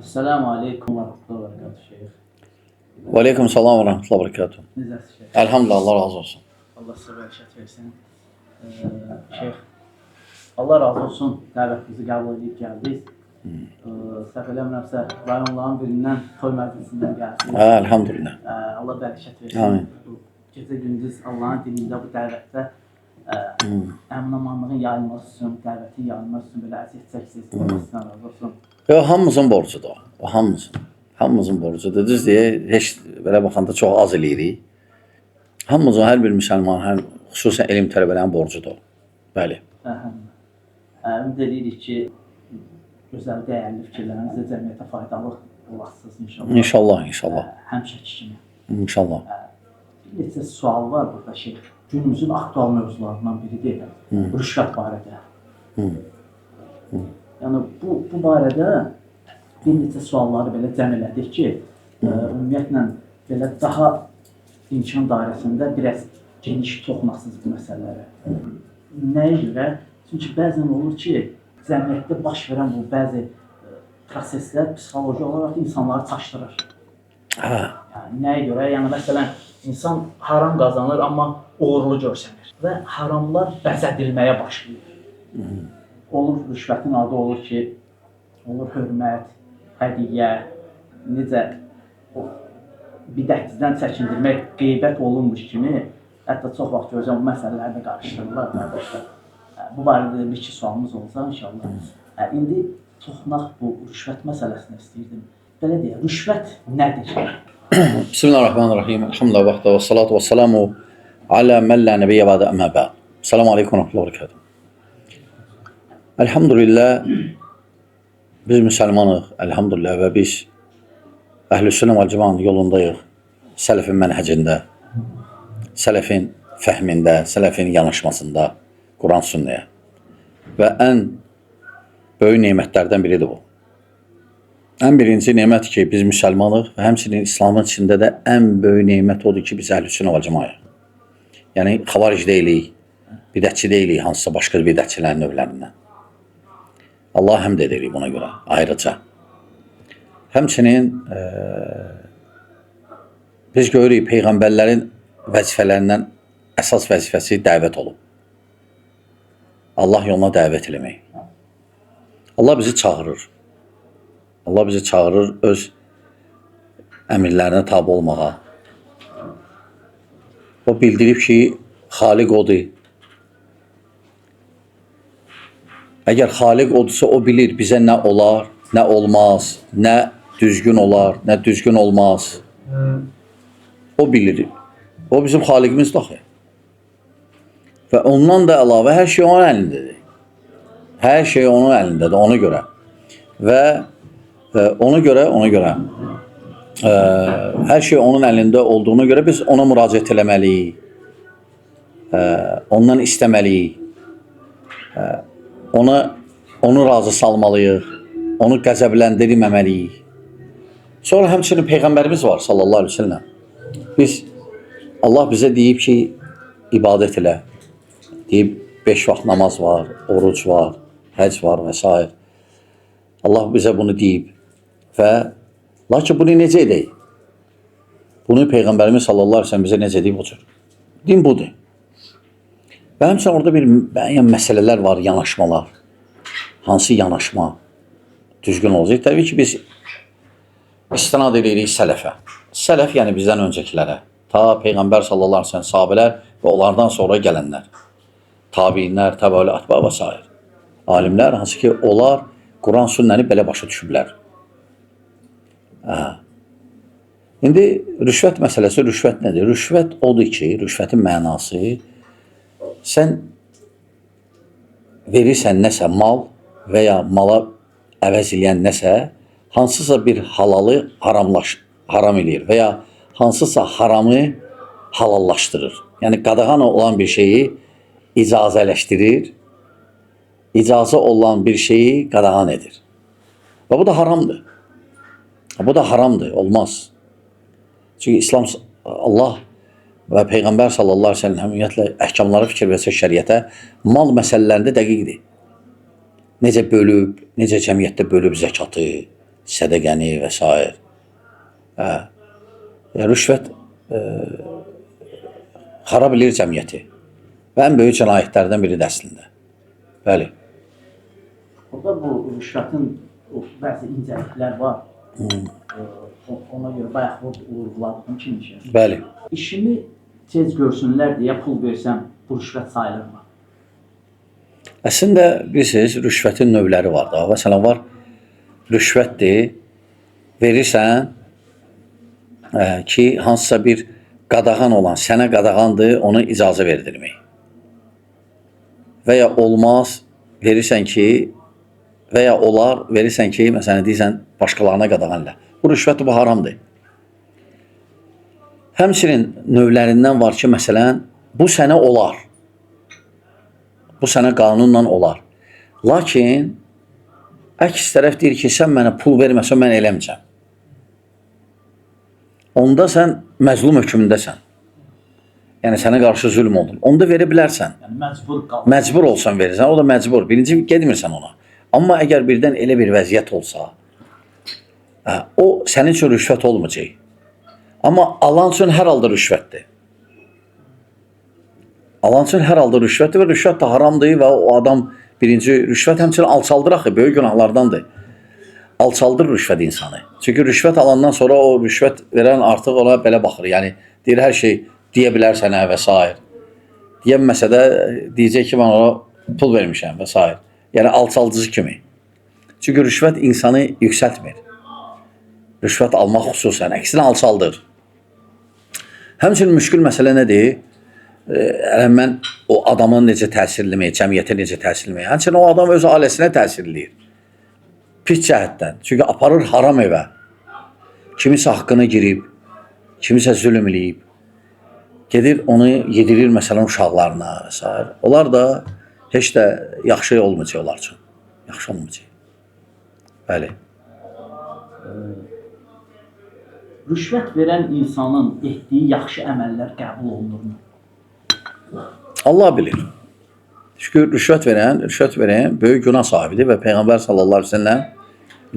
Esselamu Aleyküm ve Rahmetullahi ve Berekatuhu Şeyh. Və aleyküm salam və rəhmətullah və bərəkatuhu. Necəsiz Şeyh? Elhamdülillah, Allah razı olsun. Allah sizə bərəkət versin. Şeyh, Allah razı olsun. Dəvətinizi qəbul edib gəldiniz. Səhv eləmirəmsə, rayonların birindən toy məclisindən gəldiniz. Elhamdülillah. Allah bərəkət versin. Amin. Gecə gündüz Allahın dinində bu dəvətdə əmin-amanlığın yayılması üçün, dəvətin yayılması üçün belə əziyyət çəksiniz. Allah sizə razı olsun. Hamımızın borcudur o. Hamımızın borcudur. Düz deyə, heç belə baxanda çox az eləyirik. Hamımızın, hər bir müsəlman, xüsusən elm tələbələrinin borcudur. Bəli. Ümid edirik ki, gözəl, dəyərli fikirlərinizlə cəmiyyətə faydalı olasınız inşallah. İnşallah. Həmişəki kimi. İnşallah. Bir neçə sual var burada Şeyh. Günümüzün aktual mövzularından biri deyil. Rüşvət barədə. Yəni bu barədə bir neçə sualları belə cəm elədik ki, ümumiyyətlə belə daha imkan dairəsində biraz geniş toxunasınız bu məsələlərə. Nəyə görə? Çünki bəzən olur ki, cəmiyyətdə baş verən bu bəzi proseslər psixoloji olaraq insanları çaşdırır. Yəni, nəyə görə? Yəni, məsələn, insan haram qazanır, amma uğurlu görsənir və haramlar bəzədilməyə başlayır. Olur rüşvətin adı olur ki, olur hörmət, hədiyyə, necə bidətçidən çəkindirmək, qeybət olunmuş kimi, hətta çox vaxt görəcəm bu məsələləri də qarışdırırlar qardaşlar. Bu barədə bir iki sualımız olsa inşallah. İndi toxunaq bu rüşvət məsələsinə istəyirdim. Belə deyək, rüşvət nədir? Bismillahirrahmanirrahim. Elhamdülillah vaxtə və salatu və salamu alə mən lə nəbiyyə bədə əmmə bəd. Selamu aleykum və rəhmətullah və bərəkatuhu. Elhamdülillah, biz müsəlmanıq, elhamdülillah və biz Əhlüsünnə vəl Cəmaətin yolundayıq. Sələfin mənhəcində, sələfin fəhmində, sələfin yanaşmasında, Quran sünnəyə. Və ən böyük nemətlərdən biridir bu. Ən birinci nemət ki, biz müsəlmanıq və həmçinin İslamın içində də ən böyük nemət odur ki, biz Əhlüsünnə vəl Cəmaət. Yəni, xavaric deyilik, bidətçi deyilik, hansısa başqa bidətçilərin növlərindən. Allah həmd edirik buna görə, ayrıca. Həmçinin biz görürük, Peyğəmbərlərin vəzifələrindən əsas vəzifəsi dəvət olub. Allah yoluna dəvət eləmək. Allah bizi çağırır. Allah bizi çağırır öz əmirlərinə tabi olmağa. O bildirib ki, Xaliq odur. Əgər Xaliq odursa, o bilir bizə nə olar, nə olmaz, nə düzgün olar, nə düzgün olmaz. O bilir. O bizim Xaliqimizdir axı. Və ondan da əlavə hər şey onun əlindədir. Hər şey onun əlindədir, ona görə. Və ona görə hər şey onun əlində olduğuna görə biz ona müraciət eləməliyik. Ondan istəməliyik. Onu razı salmalıyıq. Onu qəzəbləndirməliyik. Sonra həmçinin Peyğəmbərimiz var sallallahu aleyhi ve sellem. Allah bizə deyib ki, ibadət elə. Deyib 5 vaxt namaz var, oruc var, həc var və s. Allah bizə bunu deyib. Və lakin bunu necə edək? Bunu Peyğəmbərimiz sallallahu aleyhi ve sellem bizə necə deyib o cür? Din budur. Və həmçinin orada bir müəyyən məsələlər var, yanaşmalar. Hansı yanaşma düzgün olacaq? Təbii ki, biz istinad edirik sələfə. Sələf, yəni bizdən öncəkilərə. Ta Peyğəmbər sallallahu aleyhi ve sellem sahabələr və onlardan sonra gələnlər. Tabiinlər, təbəəli atba və s. Alimlər, hansı ki, onlar Quran sünnəni belə başa düşüblər. İndi rüşvət məsələsi, rüşvət nədir? Rüşvət odur ki, rüşvətin mənası sən verirsən nəsə mal və ya mala əvəz eləyən nəsə hansısa bir halalı haram eləyir və ya hansısa haramı halallaşdırır. Yəni, qadağan olan bir şeyi icazələşdirir, icazə olan bir şeyi qadağan edir. Və bu da haramdır. Bu da haramdır, olmaz. Çünki İslam, Allah və Peyğəmbər sallallahu aleyhi ve sellem ümumiyyətlə əhkamlara fikir versə şəriətə mal məsələlərində dəqiqdir. Necə bölüb, necə cəmiyyətdə bölüb zəkatı, sədəqəni və s. Hə. Rüşvət xarab edir cəmiyyəti və ən böyük cinayətlərdən biridir əslində. Bəli. Orada bu rüşvətin bəzi incəliklər var. Ona görə bayaq vurguladığım kimi şey. Bəli. İşimi tez görsünlər deyə pul versəm bu rüşvət sayılırmı? Əslində bilirsiniz, rüşvətin növləri var da. Məsələn var, rüşvətdir, verirsən ki, hansısa bir qadağan olan, sənə qadağandır, ona icazə verdirmək. Və ya olmaz, verirsən ki, və ya olar, verirsən ki, məsələn deyirsən, başqalarına qadağanla. Bu rüşvət bu haramdır. Həmçinin növlərindən var ki, məsələn, bu sənə olar. Bu sənə qanunla olar. Lakin, əks tərəf deyir ki, sən mənə pul verməsən, mən eləməyəcəm. Onda sən məzlum hökmündəsən. Yəni, sənə qarşı zülm olunur. Onda verə bilərsən. Yəni, məcbur qal. Məcbur olsan verirsən, o da məcbur. Birinci gedmirsən ona. Amma əgər birdən elə bir vəziyyət olsa, o sənin üçün rüşvət olmayacaq. Amma alan üçün hər halda rüşvətdir. Alan üçün hər halda rüşvətdir və rüşvət də haramdır və o adam birinci rüşvət həmçinin alçaldır axı, böyük günahlardandır. Alçaldır rüşvət insanı. Çünki rüşvət alandan sonra o rüşvət verən artıq ona belə baxır. Yəni, deyir, hər şey deyə bilər sənə və s. Deyəməsə də deyəcək ki, mən ona pul vermişəm və s. Yəni, alçaldıcı kimi. Çünki rüşvət insanı yüksəltmir. Rüşvət almaq xüsusən, əksinə alçaldır. Həmçinin müşkül məsələ nədir? Mən o adamın necə təsirləmək, cəmiyyətə necə təsirləmək. Həmçinin o adam öz ailəsinə təsirləyir. Pis cəhətdən. Çünki aparır haram evə. Kimisə haqqını girib, kimisə zülm eləyib. Gedir, onu yedirir məsələn uşaqlarına və s. Onlar da heç də yaxşı olmayacaq onlar üçün. Yaxşı olmayacaq. Bəli. Rüşvət verən insanın etdiyi yaxşı əməllər qəbul olunurmu? Allah bilir. Çünki rüşvət verən böyük günah sahibidir və Peyğəmbər sallallahu aleyhi ve sellem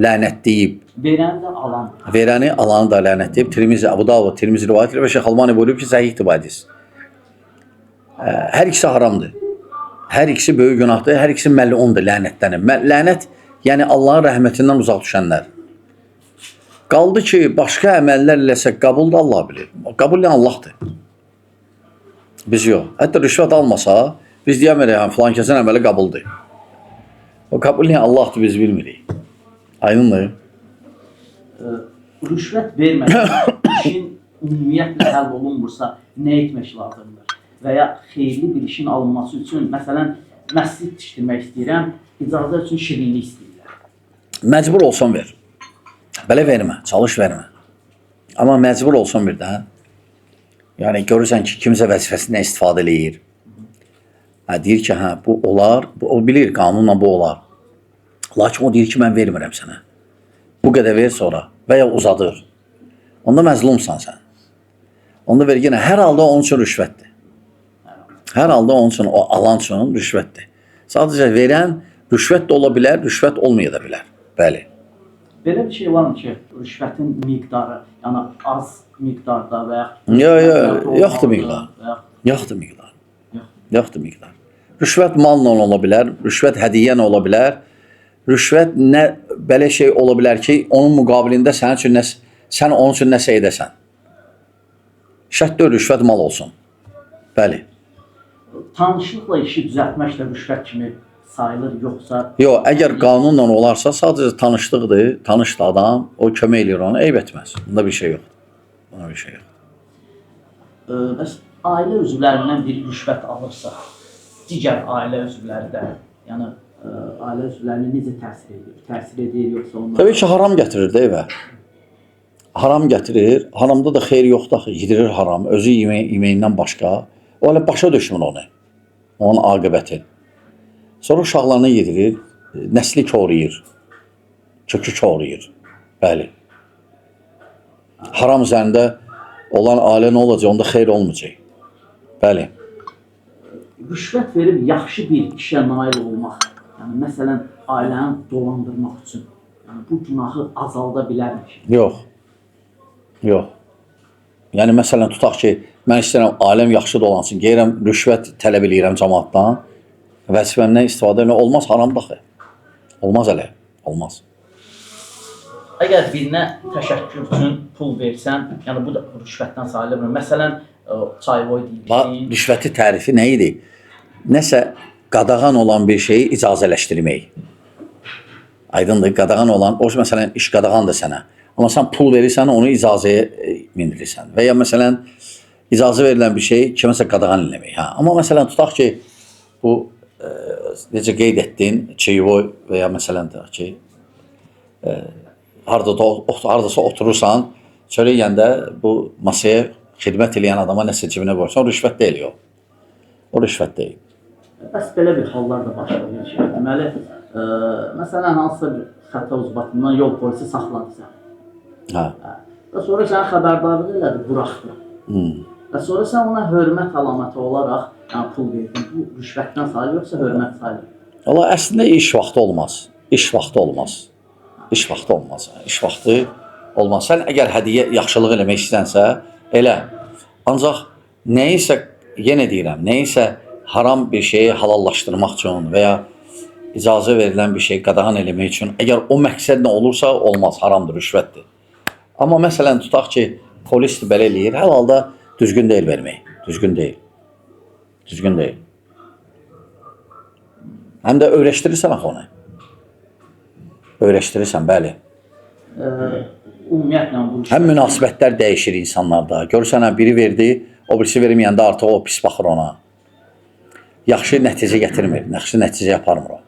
lənətləyib. Verəni də alan. Verəni, alanı da lənətləyib. Tirmizi, Əbu Davud, Tirmizi rivayət edir və Şeyx Albani buyurub ki, səhihdir bu hədis. Hər ikisi haramdır. Hər ikisi böyük günahdır, hər ikisi məlundur, lənətlənir. Lənət, yəni Allahın rəhmətindən uzaq düşənlər. Qaldı ki, başqa əməllər eləsə qəbul da Allah bilir. Qəbul edən Allahdır. Biz yox. Hətta rüşvət almasa, biz deyəmirik, filan kəsin əməli qəbuldur. O qəbul edən Allahdır, biz bilmirik. Aydındır. Rüşvət vermədən işin ümumiyyətlə həll olunmursa, nə etmək lazımdır? Və ya xeyirli bir işin alınması üçün, məsələn, məscid tikdirmək istəyirəm, icazə üçün şirinlik istəyirlər. Məcbur olsan ver. Belə vermə, çalış vermə. Amma məcbur olsan birdən, yəni görürsən ki, kimsə vəzifəsindən istifadə eləyir. Deyir ki, bu olar, o bilir, qanunla bu olar. Lakin o deyir ki, mən vermirəm sənə. Bu qədər ver sonra və ya uzadır. Onda məzlumsan sən. Onda ver yenə, hər halda onun üçün rüşvətdir. Hər halda onun üçün, o alan üçün rüşvətdir. Sadəcə verən rüşvət də ola bilər, rüşvət olmaya da bilər. Bəli. Belə bir şey var mı ki, rüşvətin miqdarı, yəni az miqdarda və yoxdur miqdar. Yoxdur miqdar. Yoxdur miqdar. Rüşvət malla ola bilər, rüşvət hədiyyən ola bilər. Rüşvət nə belə şey ola bilər ki, onun müqabilində sən onun üçün nəsə edəsən. Şərt deyil, rüşvət mal olsun. Bəli. Tanışlıqla işi düzəltmək də rüşvət kimi sayılır, yoxsa... Yox, əgər qanunla olarsa, sadəcə tanışlıqdır, tanışdı adam, o kömək eləyir ona, eyb etməz. Bunda bir şey yoxdur. Bunda bir şey yoxdur. Bəs ailə üzvlərindən bir rüşvət alırsa, digər ailə üzvləri də, yəni ailə üzvlərini necə təsir edir? Təsir edir, yoxsa onlar... Təbii ki, haram gətirir də evə. Haram gətirir, haramda da xeyir yoxdur axı, yedirir haram, özü yeməyindən başqa. O hələ başa düşmür onu, onun aqibəti. Sonra uşaqlarına yedirir, nəsli koruyur, kökü koruyur. Bəli. Haram üzərində olan ailə nə olacaq, onda xeyir olmayacaq. Bəli. Rüşvət verib yaxşı bir işə nail olmaq, yəni məsələn, ailəni dolandırmaq üçün, Yəni bu günahı azalda bilərmiş. Yox. Yox. Yəni məsələn tutaq ki, mən istəyirəm aləm yaxşı da olansın, gəlirəm rüşvət tələb eləyirəm cəmaatdan, vəzifəmdən istifadə etmək olmaz, haramdır axı. Olmaz elə, olmaz. Əgər birinə təşəkkür üçün pul versən, yəni bu da rüşvətdən sayılır. Məsələn, çayvoy deyirsən. Rüşvəti tərifi nə idi? Nəsə qadağan olan bir şeyi icazələşdirmək. Aydındır, qadağan olan, o məsələn iş qadağandır sənə. Amma sən pul verirsən, onu icazəyə mindirirsən. Və ya məsələn icazə verilən bir şey kiməsə qadağan eləmək. Hə. Amma məsələn tutaq ki, bu necə qeyd etdin, çayvoy və ya məsələn deyək ki, hardasa oturursan, çörək yeyəndə bu masaya xidmət eləyən adama nəsə cibinə qoyursan, o rüşvət deyil o. O rüşvət deyil. Bəs belə bir hallar da baş verir ki, deməli, məsələn, hansısa bir xəta ucbatından yol polisi saxladı səni. Hə. Və sonra sənə xəbərdarlıq elədi, buraxdı. Və sonra sən ona hörmət əlaməti olaraq pul verdin. Bu rüşvətdən sayılır, yoxsa hörmət sayılır? Valla əslində iş vaxtı olmaz. İş vaxtı olmaz. İş vaxtı olmaz. İş vaxtı olmaz. Sən əgər hədiyyə yaxşılıq eləmək istənsə, elə. Ancaq nəyisə, yenə deyirəm, nəyisə haram bir şeyi halallaşdırmaq üçün və ya icazə verilən bir şey qadağan eləmək üçün, əgər o məqsədlə olursa, olmaz, haramdır, rüşvətdir. Amma məsələn, tutaq ki, polis belə eləyir, hər halda düzgün deyil vermək. Düzgün deyil. Düzgün deyil. Həm də öyrəşdirirsən axı onu. Öyrəşdirirsən, bəli. Ümumiyyətlə bu... Həm münasibətlər dəyişir insanlarda. Görürsən, biri verdi, o birisi verməyəndə artıq o pis baxır ona. Yaxşı nəticə gətirmir, yaxşı nəticə yaparmır o.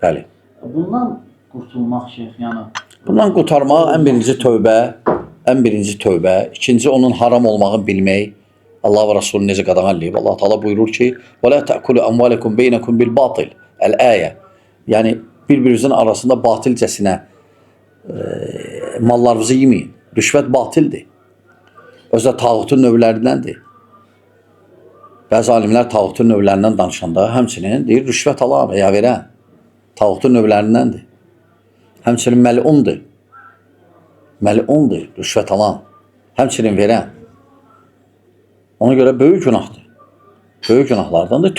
Bəli. Bundan qurtulmaq şeyx, yəni... Bundan qurtarmaq ən birinci tövbə, ikinci onun haram olmağını bilmək. Allah və Rasulü necə qadağan eləyib? Allah Teala buyurur ki: "Və la ta'kulu amwalakum beynakum bil batil." El-ayə. Yəni bir-birinizin arasında batilcəsinə mallarınızı yeməyin. Rüşvət batildir. Özdə tağutun növlərindəndir. Bəzi alimlər tağutun növlərindən danışanda həmçinin deyir rüşvət alan və ya verən tağutun növlərindəndir. Həmçinin məlundur. Məlundur, rüşvət alan. Həmçinin verən. Ona görə böyük günahdır. Böyük günahlardandır.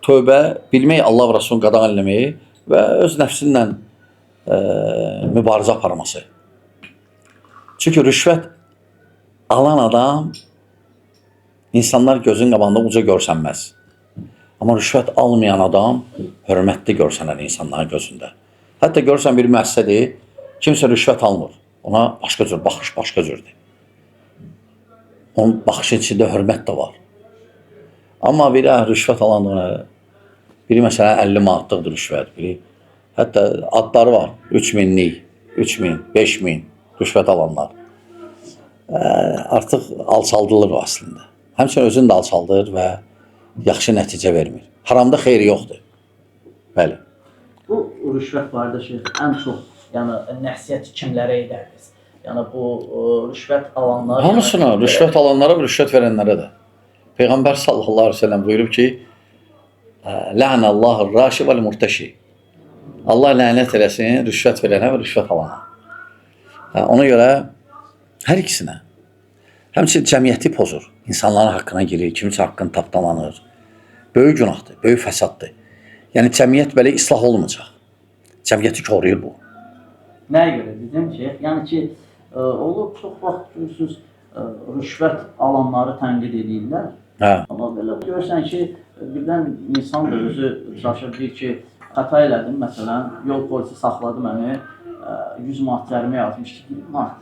Tövbə bilmək, Allah və Rasulun qadağan eləməyi və öz nəfsinlə mübarizə aparması. Çünki rüşvət alan adam insanlar gözün qabağında uca görsənməz. Amma rüşvət almayan adam hörmətli görsənər insanların gözündə. Hətta görsən bir müəssisədir, kimsə rüşvət almır. Ona başqa cür, baxış başqa cürdür. Onun baxış içində hörmət də var. Amma biri rüşvət alandığına, biri məsələn 50 manatlıq rüşvət, biri hətta adları var, 3000'lik, 3000, 5000 rüşvət alanlar. Artıq alçaldılır o əslində. Həmçinin özünü də alçaldır və yaxşı nəticə vermir. Haramda xeyri yoxdur. Bəli. Bu rüşvət barədə şeyx, ən çox nəsihət kimlərə edərdiniz? Yəni bu rüşvət alanlar... Hamısına, rüşvət alanlara və rüşvət verənlərə də. Peyğəmbər sallallahu aleyhi ve sellem buyurub ki, Lənəllahur raşi vəl murtəşi. Allah lənət eləsin rüşvət verənə və rüşvət alana. Ona görə hər ikisinə. Həmçinin cəmiyyəti pozur. İnsanların haqqına girir, kimsə haqqını tapdalanır. Böyük günahdır, böyük fəsaddır. Yəni cəmiyyət belə islah olmayacaq. Cəmiyyəti koruyur bu. Nəyə görə dedim ki, yəni ki, olur çox vaxt görürsünüz, rüşvət alanları tənqid edirlər. Amma belə görürsən ki, birdən insan da özü çalışır, deyir ki, xəta elədim, məsələn, yol polisi saxladı məni, 100 manat cərimə yazmışdı, 1 manat.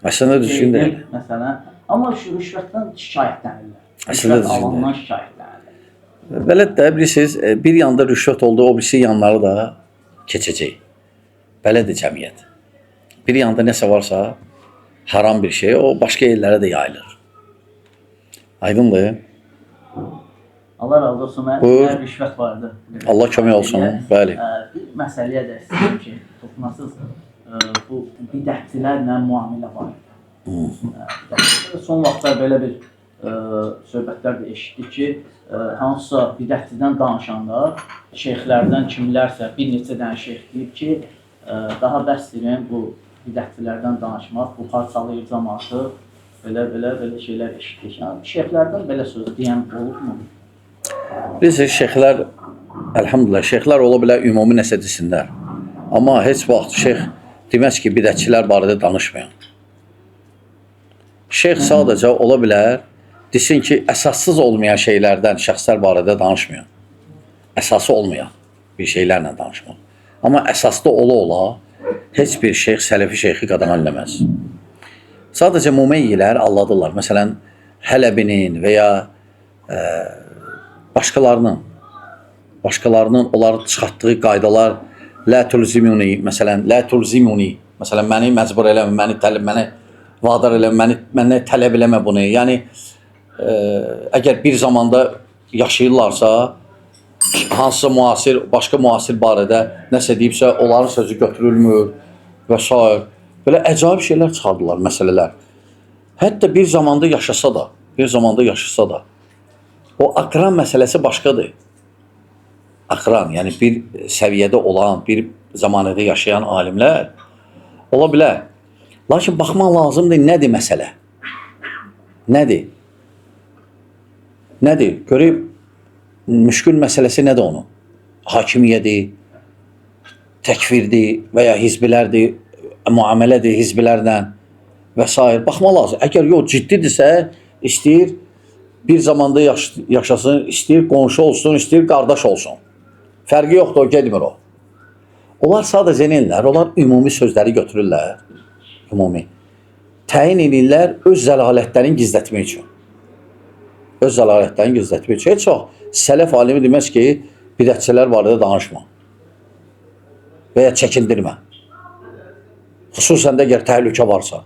Əslində düzgün deyil. Məsələn, amma şu rüşvətdən şikayətlənirlər. Əslində Rüşvət alandan şikayətlənirlər. Belə də bilirsiniz, bir yanda rüşvət oldu, o birisi yanları da keçəcək. Belədir cəmiyyət. Bir yanda nəsə varsa, haram bir şey, o başqa yerlərə də yayılır. Aydındır. Allah razı olsun, mən rüşvət vardı. Allah kömək olsun, bəli. Bir məsələyə də istəyirəm ki, toxunasız bu bidətçilərlə müamilə var. Son vaxtlar belə bir söhbətlər də eşitdik ki, hansısa bidətçidən danışanda şeyxlərdən kimlərsə bir neçə dənə şeyx deyib ki, daha bəsdirin bu bidətçilərdən danışmaq, bu parçalayır cəmaatı, belə şeylər eşitdik. Yəni, şeyxlərdən belə söz deyən olubmu? Biz şeyxlər, əlhamdülillah, şeyxlər ola bilər ümumi nəsə desinlər. Amma heç vaxt şeyx deməz ki, bidətçilər barədə danışmayan. Şeyx sadəcə ola bilər, desin ki, əsassız olmayan şeylərdən şəxslər barədə danışmayan. Əsası olmayan bir şeylərlə danışmaq. Amma əsaslı ola-ola heç bir şeyx sələfi şeyxi qadağan eləməz. Sadəcə mumeyyilər alladırlar. Məsələn, Hələbinin və ya başqalarının onları çıxartdığı qaydalar lə tulzimuni, məsələn, məni məcbur eləmə, məni vadar eləmə, məni tələb eləmə bunu. Yəni, əgər bir zamanda yaşayırlarsa, hansısa müasir, başqa müasir barədə nəsə deyibsə, onların sözü götürülmür və s. Belə əcaib şeylər çıxardılar, məsələlər. Hətta bir zamanda yaşasa da, o akran məsələsi başqadır. Akran, yəni bir səviyyədə olan, bir zamanədə yaşayan alimlər ola bilər. Lakin baxmaq lazımdır, nədir məsələ? Nədir? Görüb, müşkül məsələsi nədir onun? Hakimiyyədir, təkvirdir və ya hizbilərdir, müamilədir hizbilərlə və s. Baxmaq lazım. Əgər yox, ciddidirsə, istəyir bir zamanda yaşasın, istəyir qonşu olsun, istəyir qardaş olsun. Fərqi yoxdur, o gedmir o. Onlar sadəcə neyirlər? Onlar ümumi sözləri götürürlər. Ümumi. Təyin edirlər öz zəlalətlərini gizlətmək üçün. Öz zəlalətlərini gizlətmək üçün. Heç çox sələf alimi deməz ki, bidətçilər barədə danışma. Və ya çəkindirmə. Xüsusən də əgər təhlükə varsa,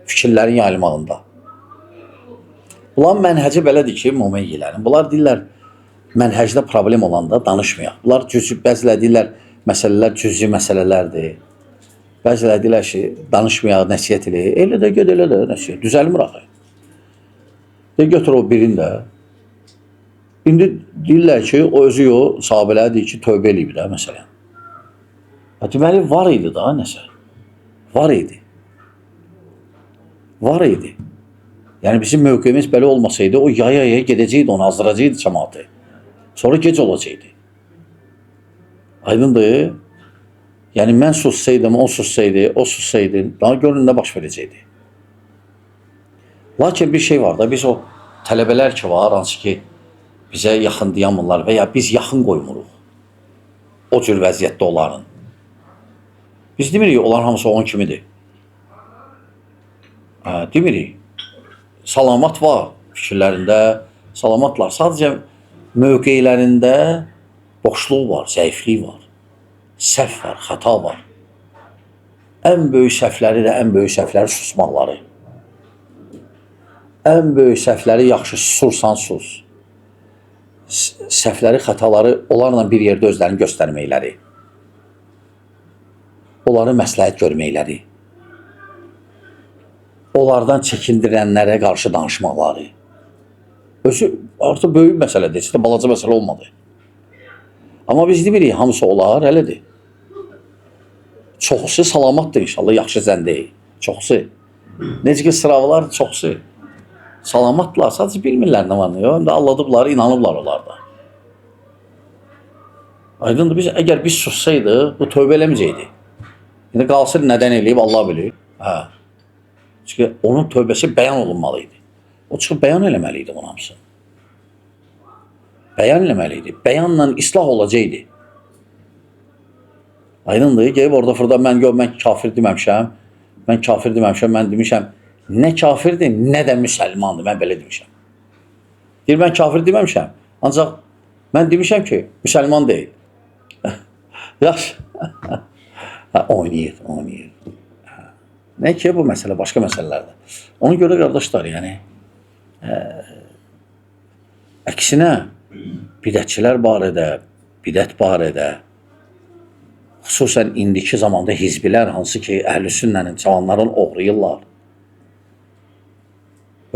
fikirlərin yayılmağında. Bunların mənhəci belədir ki, mümeyyilərin. Bunlar deyirlər, mənhəcdə problem olanda danışmayaq. Bunlar bəzilə deyirlər, məsələlər cüzi məsələlərdir. Bəzilə deyirlər ki, danışmayaq, nəsiyyət eləyək. Elə də göd, elə də nəsiyyət. Düzəlmir axı. Götür o birini də. İndi deyirlər ki, o özü yox, sahabələr deyir ki, tövbə eləyib də, məsələn. Deməli, var idi da nəsə. Var idi. Yəni, bizim mövqeyimiz belə olmasaydı, o yaya gedəcəkdi, onu azdıracaqdı cəmaatı. Sonra gec olacaqdı. Aydındır. Yəni, mən sussaydım, o sussaydı, daha görün nə baş verəcəkdi. Lakin bir şey var da, biz o tələbələr ki var, hansı ki, bizə yaxın deyəmırlar və ya biz yaxın qoymuruq. O cür vəziyyətdə onların. Biz demirik, onlar hamısı onun kimidir. Demirik. Salamat var fikirlərində, salamatlar. Sadəcə mövqeylərində boşluq var, zəiflik var, səhv var, xəta var. Ən böyük səhvləri susmaqları. Ən böyük səhvləri yaxşı susursan sus. Səhvləri, xətaları onlarla bir yerdə özlərini göstərməkləri. Onları məsləhət görməkləri. Onlardan çəkindirənlərə qarşı danışmaqları. Özü artıq böyük məsələdir, işte balaca məsələ olmadı. Amma biz demirik, hamısı olar, elədir. Çoxusu salamatdır inşallah, yaxşı zəndəyik. Çoxusu. Necə ki, sıravlar çoxusu. Salamatlar, sadəcə bilmirlər nə var nə yox. Həm də alladıblar, inanıblar onlar da. Aydındır, əgər biz sussaydıq, bu tövbə eləməyəcəkdi. İndi qalsın nədən eləyib, Allah bilir. Çünki onun tövbəsi bəyan olunmalıydı. O çıxıb bəyan eləməliydi onun hamısını. Bəyan eləməliydi. Bəyanla islah olacaqdı. Aydındır, gəlib orada fırda mən kafir deməmişəm. Mən demişəm, nə kafirdir, nə də müsəlmandır. Mən belə demişəm. Deyir, mən kafir deməmişəm. Ancaq mən demişəm ki, müsəlman deyil. Yaxşı. Oynayır. Nə ki, bu məsələ, başqa məsələlərdir. Ona görə qardaşlar, yəni, əksinə, bidətçilər barədə, bidət barədə, xüsusən indiki zamanda hizbilər, hansı ki, əhl-i sünnənin cavanların oğrayırlar.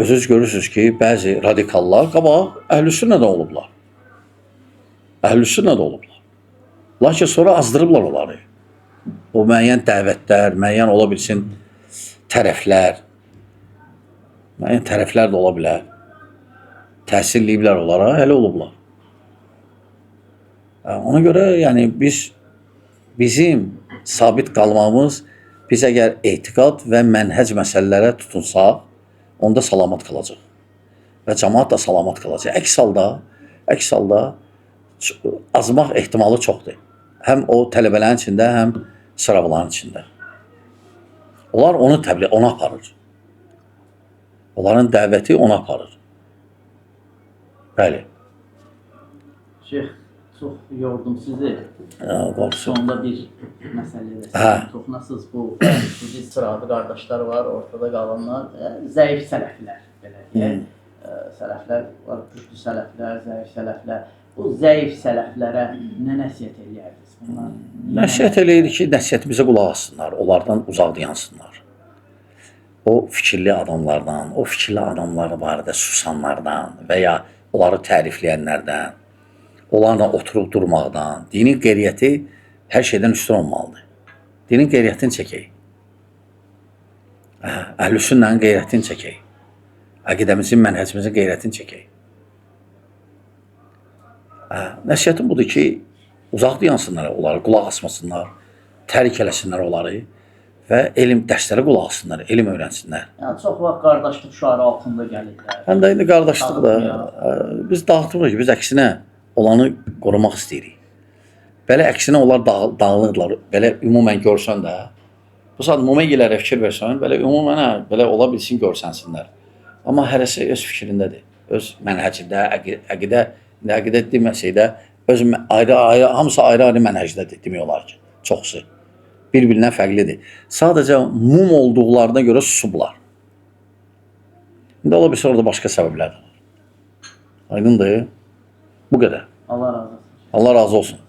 Özünüz görürsünüz ki, bəzi radikallar qabaq əhl-i sünnədə olublar. Lakin sonra azdırıblar onları. o müəyyən dəvətlər, müəyyən ola bilsin tərəflər, müəyyən tərəflər də ola bilər. Təsirləyiblər onlara, elə olublar. Ona görə yəni bizim sabit qalmamız, biz əgər etiqad və mənhəc məsələlərə tutunsaq, onda salamat qalacaq. Və cəmaat da salamat qalacaq. Əks halda azmaq ehtimalı çoxdur. Həm o tələbələrin içində, həm sıravların içində. Onlar onu təbliğ, ona aparır. Onların dəvəti ona aparır. Bəli. Şeyx, çox yordum sizi. Qorxusun. Sonda bir məsələyə də siz toxunasınız. Bu bizi sıravi qardaşlar var, ortada qalanlar, zəif sələflər belə deyək. Sələflər var, güclü sələflər, zəif sələflər. Bu zəif sələflərə nə nəsihət eləyərdiniz? Nəsihət eləyir ki, nəsihətimizə qulaq assınlar, onlardan uzaq dayansınlar. O fikirli adamlardan, o fikirli adamlar barədə susanlardan və ya onları tərifləyənlərdən, onlarla oturub durmaqdan, dinin qeyriyyəti hər şeydən üstün olmalıdır. Dinin qeyriyyətini çəkək. Əhlüsünnənin qeyriyyətini çəkək. Əqidəmizin, mənhəcimizin qeyriyyətini çəkək. Nəsiyyətim budur ki, uzaq dayansınlar onları, qulaq asmasınlar, tərik eləsinlər onları və elm dərslərə qulaq asınlar, elm öyrənsinlər. Yəni, çox vaxt qardaşlıq şüarı altında gəlirlər. Həm də indi qardaşlıq da, biz dağıtmırıq ki, biz əksinə olanı qorumaq istəyirik. Belə əksinə onlar dağılırlar, belə ümumən görsən də, bu saat mümeyyilərə fikir versən, belə ümumən belə ola bilsin görsənsinlər. Amma hərəsi öz fikrindədir, öz mənhəcində, əqidə deməsək də, hamısı ayrı-ayrı mənhəcdədir demək olar ki, çoxsu. Bir-birindən fərqlidir. Sadəcə mum olduqlarına görə susublar. İndi ola bilsin orada başqa səbəblər var. Aydındır. Bu qədər. Allah razı olsun. Allah razı olsun.